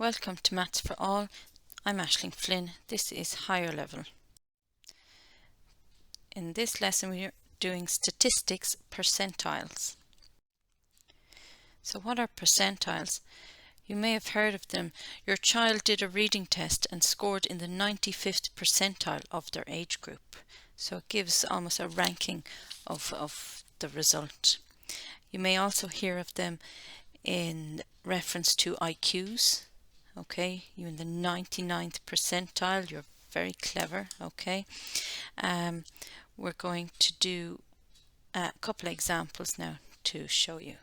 Welcome to Maths for All. I'm Aisling Flynn. This is higher level. In this lesson we are doing statistics percentiles. So what are percentiles? You may have heard of them. Your child did a reading test and scored in the 95th percentile of their age group. So it gives almost a ranking of the result. You may also hear of them in reference to IQs. Okay, you're in the 99th percentile, you're very clever. Okay, we're going to do a couple of examples now to show you.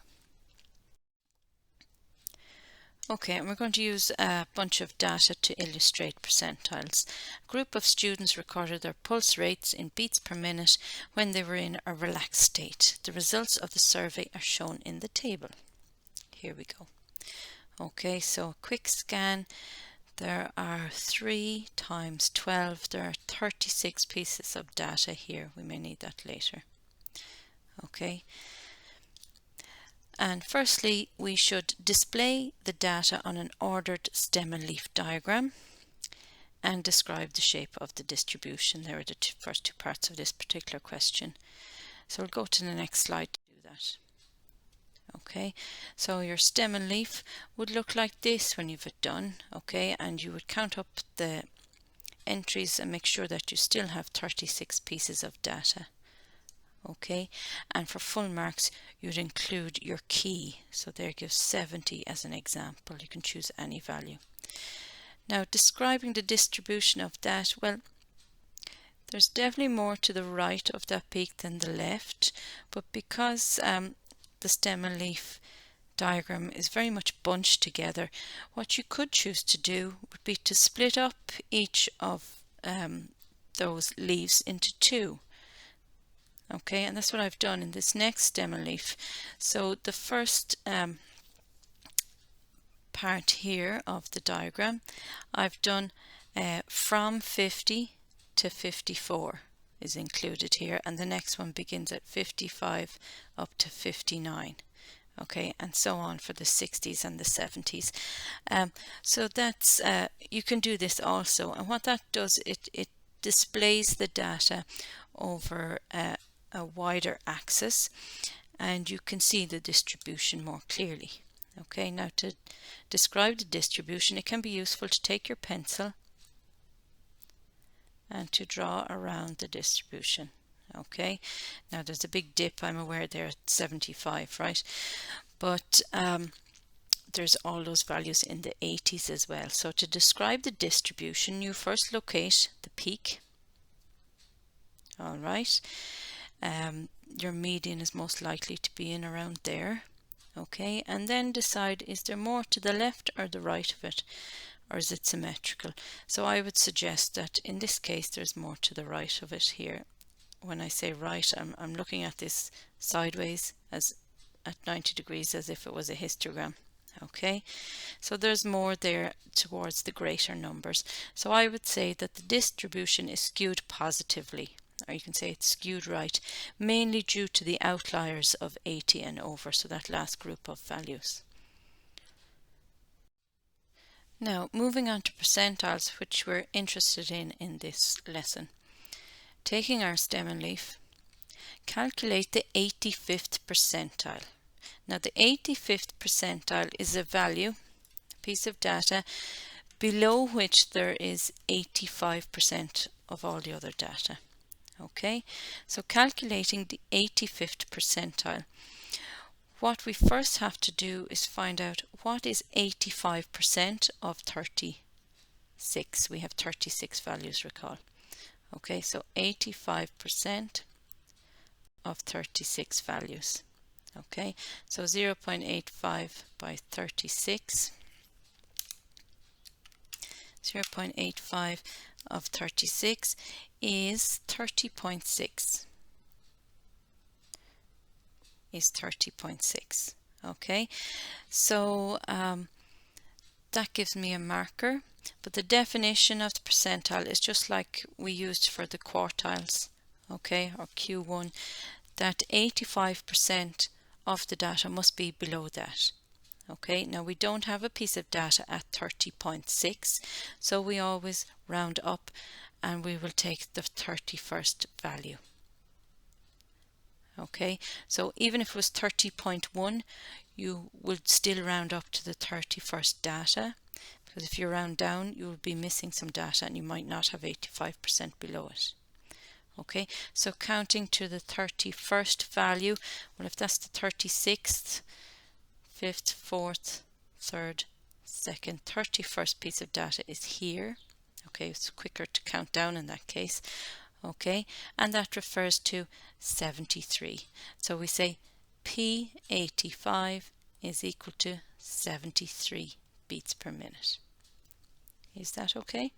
Okay, and we're going to use a bunch of data to illustrate percentiles. A group of students recorded their pulse rates in beats per minute when they were in a relaxed state. The results of the survey are shown in the table. Here we go. Okay, so quick scan. There are 3 times 12. There are 36 pieces of data here. We may need that later. Okay. And firstly, we should display the data on an ordered stem and leaf diagram and describe the shape of the distribution. There are the first two parts of this particular question. So we'll go to the next slide to do that. Okay, so your stem and leaf would look like this when you've it done. Okay, and you would count up the entries and make sure that you still have 36 pieces of data. Okay, and for full marks you'd include your key, so there gives 70 as an example. You can choose any value. Now describing the distribution of that, well, there's definitely more to the right of that peak than the left, but because the stem and leaf diagram is very much bunched together, what you could choose to do would be to split up each of those leaves into two. Okay, and that's what I've done in this next stem and leaf. So the first part here of the diagram, I've done from 50 to 54 is included here, and the next one begins at 55 up to 59. Okay, and so on for the 60s and the 70s. So that's you can do this also, and what that does, it displays the data over a wider axis, and you can see the distribution more clearly. Okay, now to describe the distribution, it can be useful to take your pencil and to draw around the distribution. Okay, now there's a big dip, I'm aware, there at 75, right? But there's all those values in the 80s as well. So to describe the distribution, you first locate the peak. All right, your median is most likely to be in around there. Okay, and then decide, is there more to the left or the right of it, or is it symmetrical? So I would suggest that in this case there's more to the right of it here. When I say right, I'm looking at this sideways as at 90 degrees as if it was a histogram. Okay, so there's more there towards the greater numbers. So I would say that the distribution is skewed positively, or you can say it's skewed right, mainly due to the outliers of 80 and over, so that last group of values. Now moving on to percentiles, which we're interested in this lesson. Taking our stem and leaf, calculate the 85th percentile. Now the 85th percentile is a value, a piece of data, below which there is 85% of all the other data. Okay, so calculating the 85th percentile, what we first have to do is find out what is 85% of 36. We have 36 values, recall. Okay, so 85% of 36 values. Okay, so 0.85 by 36. 0.85 of 36 is 30.6. Is 30.6. Okay, so that gives me a marker, but the definition of the percentile is just like we used for the quartiles, okay, or Q1, that 85% of the data must be below that. Okay, now we don't have a piece of data at 30.6, so we always round up and we will take the 31st value. Okay, so even if it was 30.1, you would still round up to the 31st data, because if you round down, you will be missing some data and you might not have 85% below it. Okay, so counting to the 31st value, well, if that's the 36th, 5th, 4th, 3rd, 2nd, 31st piece of data is here. Okay, it's quicker to count down in that case. Okay, and that refers to 73. So we say P85 is equal to 73 beats per minute. Is that okay?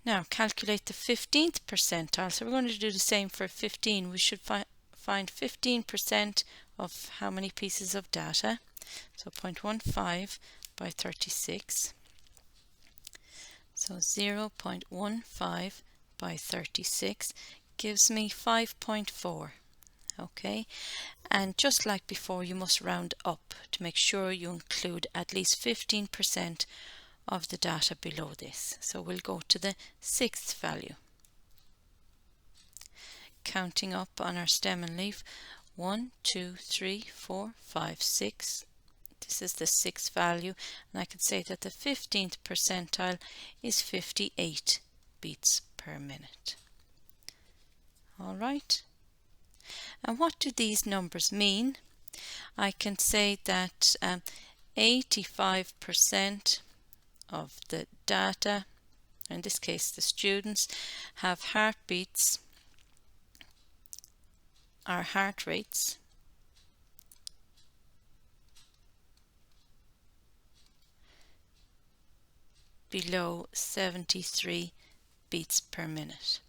Now calculate the 15th percentile. So we're going to do the same for 15. We should find 15% of how many pieces of data. So 0.15 by 36. So 0.15 by 36 gives me 5.4. Okay, and just like before, you must round up to make sure you include at least 15% of the data below this. So we'll go to the 6th value. Counting up on our stem and leaf, 1, 2, 3, 4, 5, 6. This is the 6th value, and I could say that the 15th percentile is 58 beats per minute. All right. And what do these numbers mean? I can say that 85% of the data, in this case the students, have heartbeats, or heart rates, below 73 beats per minute.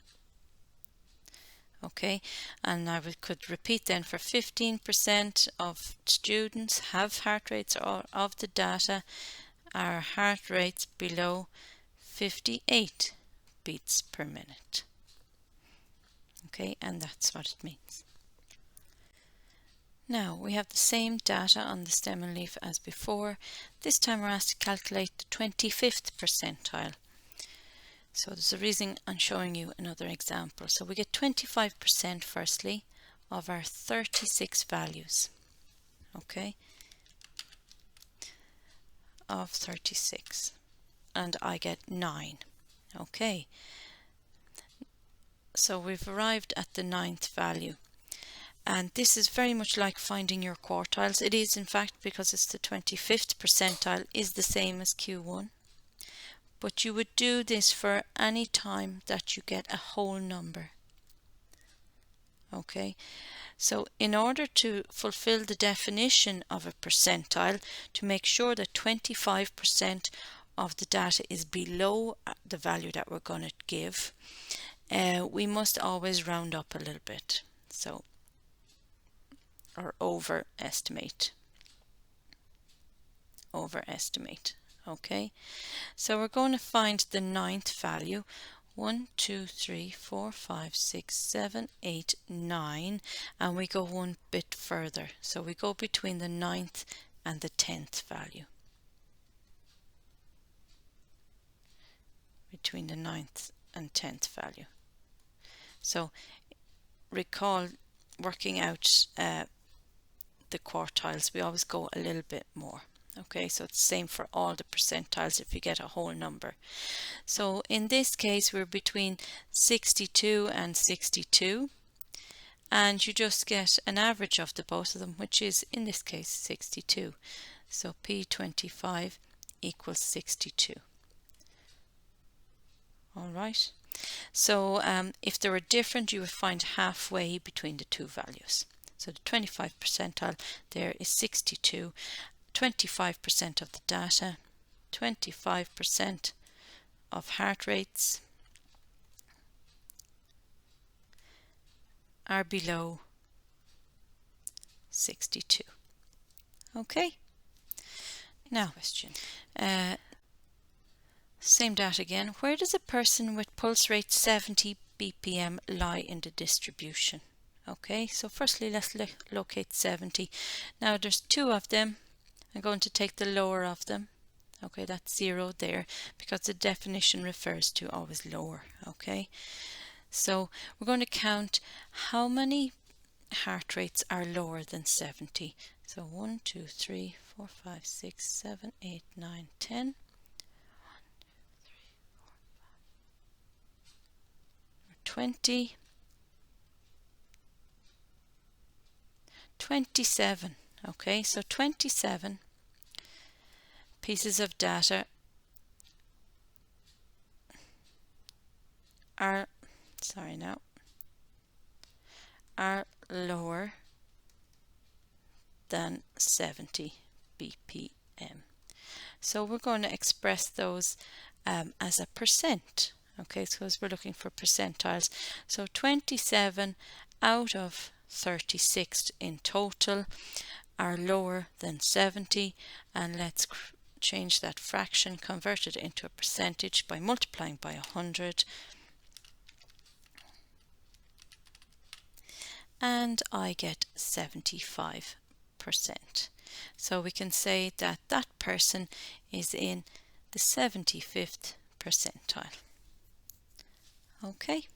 Okay, and I could repeat then, for 15% of students have heart rates of the data are heart rates below 58 beats per minute. Okay, and that's what it means. Now we have the same data on the stem and leaf as before. This time we're asked to calculate the 25th percentile. So there's a reason I'm showing you another example. So we get 25% firstly of our 36 values. Okay, of 36, and I get 9. Okay, so we've arrived at the 9th value, and this is very much like finding your quartiles. It is, in fact, because it's the 25th percentile, is the same as Q1. But you would do this for any time that you get a whole number. Okay, so in order to fulfill the definition of a percentile, to make sure that 25% of the data is below the value that we're going to give, we must always round up a little bit. So, or overestimate. Okay, so we're going to find the 9th value. 1, 2, 3, 4, 5, 6, 7, 8, 9, and we go one bit further. So we go between the 9th and the 10th value. Between the 9th and 10th value. So recall, working out the quartiles, we always go a little bit more. Okay, so it's the same for all the percentiles if you get a whole number. So in this case we're between 62 and 62, and you just get an average of the both of them, which is in this case 62. So P25 equals 62. Alright, so if they were different, you would find halfway between the two values. So the 25th percentile there is 62. 25% of the data, 25% of heart rates are below 62. Okay, now question. Same data again. Where does a person with pulse rate 70 BPM lie in the distribution? Okay, so firstly let's locate 70. Now there's two of them. I'm going to take the lower of them. Okay, that's 0 there because the definition refers to always lower. Okay, so we're going to count how many heart rates are lower than 70. So 1, 2, 3, 4, 5, 6, 7, 8, 9, 10. 20, 27. Okay, so 27 pieces of data are lower than 70 BPM. So we're going to express those as a percent. Okay, so as we're looking for percentiles, so 27 out of 36 in total are lower than 70, and let's change that fraction, convert it into a percentage by multiplying by 100, and I get 75%. So we can say that that person is in the 75th percentile. Okay.